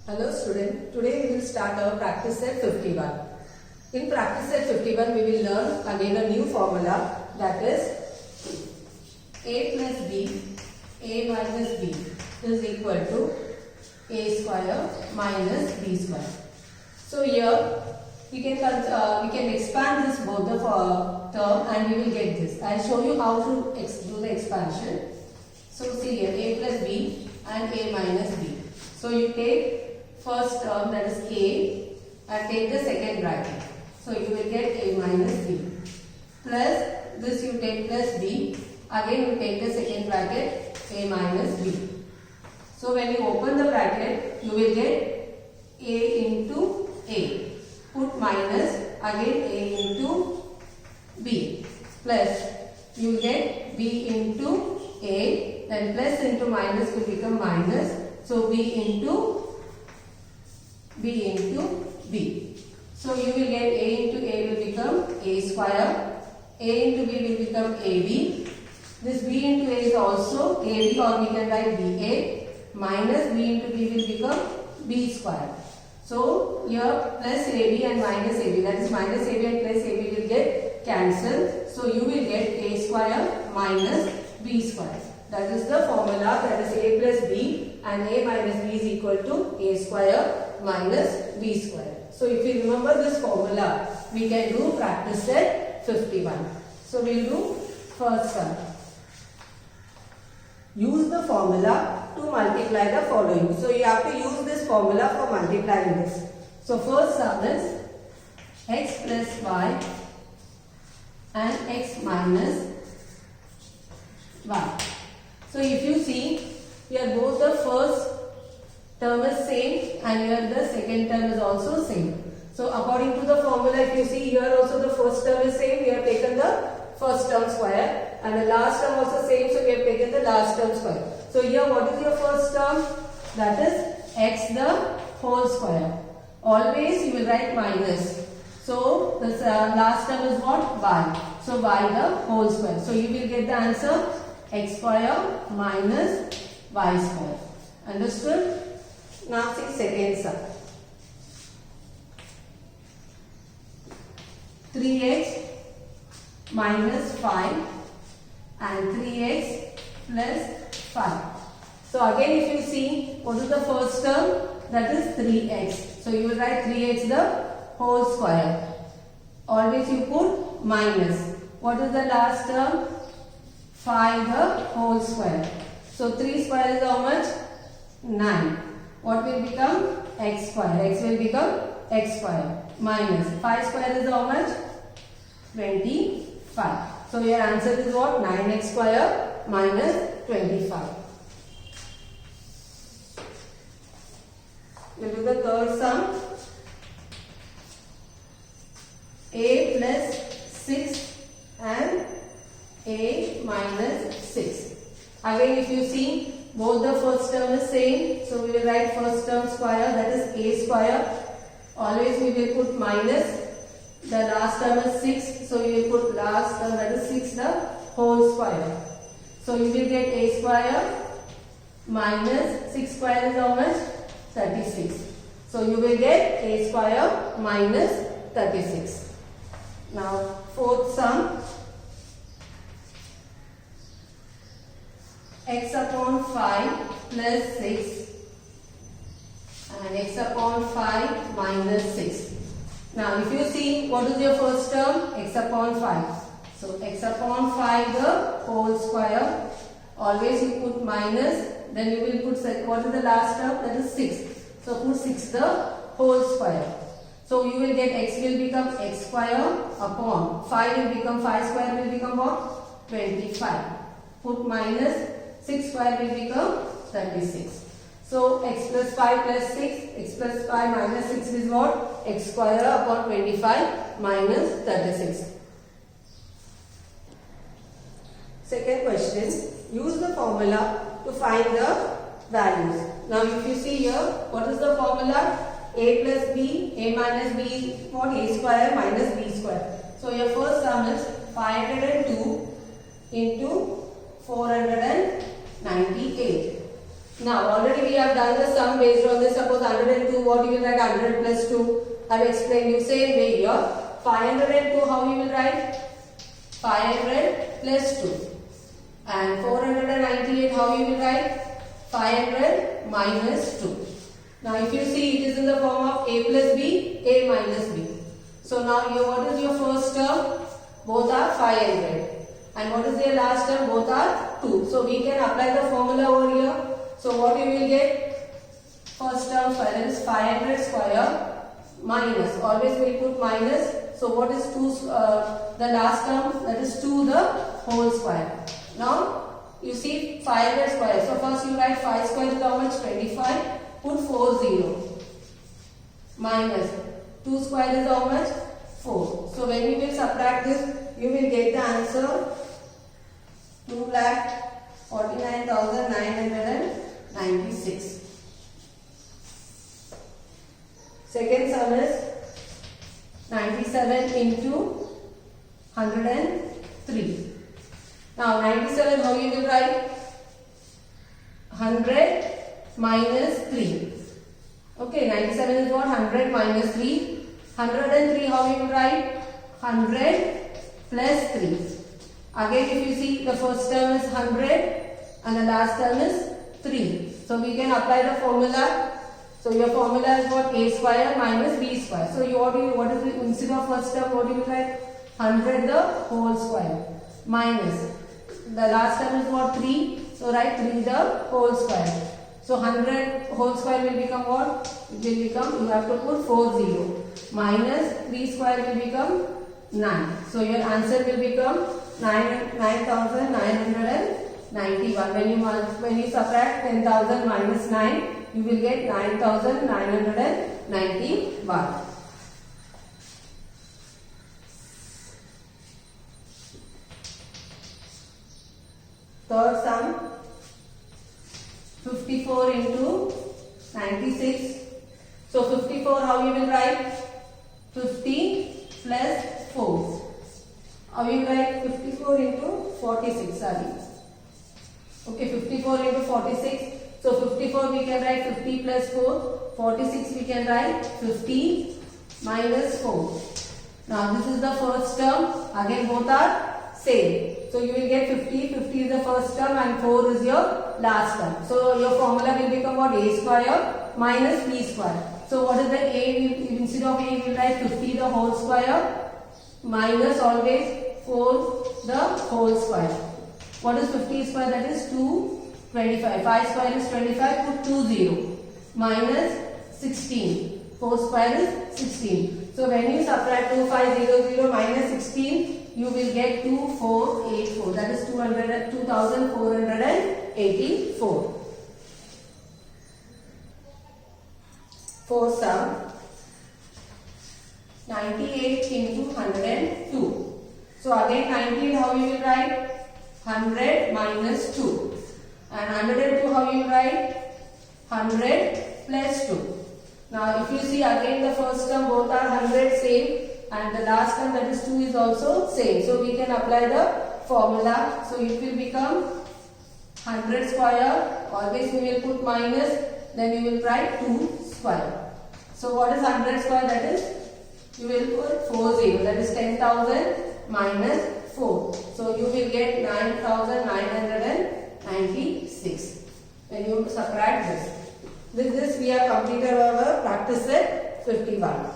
Hello student, today we will start our practice set 51. In practice set 51 we will learn again a new formula, that is a plus b, a minus b is equal to a square minus b square. So here we can expand this both the term and we will get this. I will show you how to do the expansion. So see here, a plus b and a minus b. So you take first term, that is a, and take the second bracket. So you will get a minus b. Plus this you take plus b. Again you take the second bracket, a minus b. So when you open the bracket, you will get a into a. Put minus, again a into b. Plus you will get b into a. Then plus into minus will become minus. So b into b. So you will get a into a will become a square. A into b will become ab. This b into a is also ab, or we can write ba. Minus b into b will become b square. So here plus ab and minus ab, that is minus ab and plus ab will get cancelled. So you will get a square minus b square. That is the formula, that is a plus b, and a minus b is equal to a square minus b square. So if you remember this formula, we can do practice set 51. So we will do first sum. Use the formula to multiply the following. So you have to use this formula for multiplying this. So first sum is x plus y and x minus y. So if you see, here both the first term is same and here the second term is also same. So according to the formula, if you see here also the first term is same, we have taken the first term square, and the last term also same, so we have taken the last term square. So here what is your first term? That is x the whole square. Always you will write minus. So this last term is what? Y. So y the whole square. So you will get the answer x square minus y square. Understood? Now see second sum. 3x minus 5 and 3x plus 5. So again if you see, what is the first term? That is 3x. So you will write 3x the whole square. Always you put minus. What is the last term? 5 the whole square. So 3 square is how much? 9. What will become? X square. X will become x square. Minus 5 square is how much? 25. So your answer is what? 9x square minus 25. We'll do the third sum. A plus 6 and a minus 6. Again if you see, both the first term is same, so we will write first term square, that is a square. Always we will put minus. The last term is 6, so you will put last term, that is 6 the whole square. So you will get a square minus 6 square is how much? 36. So you will get a square minus 36. Now fourth sum. X upon 5 plus 6 and x upon 5 minus 6. Now if you see, what is your first term? X upon 5. So x upon 5 the whole square. Always you put minus, then you will put, what is the last term? That is 6. So put 6 the whole square. So you will get x will become x square upon 5 will become 5 square will become what? 25. Put minus 6 square will become 36. So x plus 5 plus 6, x plus 5 minus 6 is what? X square upon 25 minus 36. Second question, use the formula to find the values. Now if you see here, what is the formula? A plus b, a minus b is what? A square minus b square. So your first sum is 502 into 498. Now already we have done the sum based on this. Suppose 102, what you will write? 100 plus 2. I have explained you same way here. 502, how you will write? 500 plus 2. And 498, how you will write? 500 minus 2. Now if you see, it is in the form of a plus b, a minus b. So now what is your first term? Both are 500. And what is their last term? Both are 2. So we can apply the formula over here. So what you will get? First term square, that is 500 square minus. Always we put minus. So what is 2? The last term, that is 2 the whole square. Now you see 500 square. So first you write 5 square is how much? 25. Put 4 0. Minus 2 square is how much? 4. So when you will subtract this, you will get the answer 2,49,996. Second sum is 97 into 103. Now 97, how you will write? 100 minus 3. Okay, 97 is what? 100 minus 3. 103, how you will write? 100 plus 3. Again, if you see, the first term is 100 and the last term is 3. So we can apply the formula. So your formula is what? A square minus b square. So what is the, instead of first term, what do you write? 100 the whole square minus the last term is what? 3. So write 3 the whole square. So 100 whole square will become what? It will become, you have to put 4 0. Minus 3 square will become 9. So your answer will become 9,991. When you subtract 10,000 minus 9, you will get 9,991. Third sum, 54 into 96. So 54, how you will write? 50 plus 4. How you write? 54 into 46, sorry. Okay, 54 into 46. So 54 we can write 50 plus 4. 46 we can write 50 minus 4. Now this is the first term. Again both are same. So you will get 50. 50 is the first term and 4 is your last term. So your formula will become what? A square minus b square. So what is the a? Instead of a we will write 50 the whole square minus always 4 the whole square. What is 50 square? That is 225. 5 square is 25. Put 2 0. Minus 16. 4 square is 16. So when you subtract 2500 minus 16, you will get 2484. That is 2484. Fourth sum, 98 into 102. So again 98, how you will write? 100 minus 2. And 102, how you will write? 100 plus 2. Now if you see, again the first term both are 100 same, and the last term, that is 2, is also same. So we can apply the formula. So it will become 100 square. Always we will put minus, then you will write 2 square. So what is 100 square? That is, you will put 40. That is 10,000 minus 4. So you will get 9,996 when you subtract this. With this we have completed our practice set 51.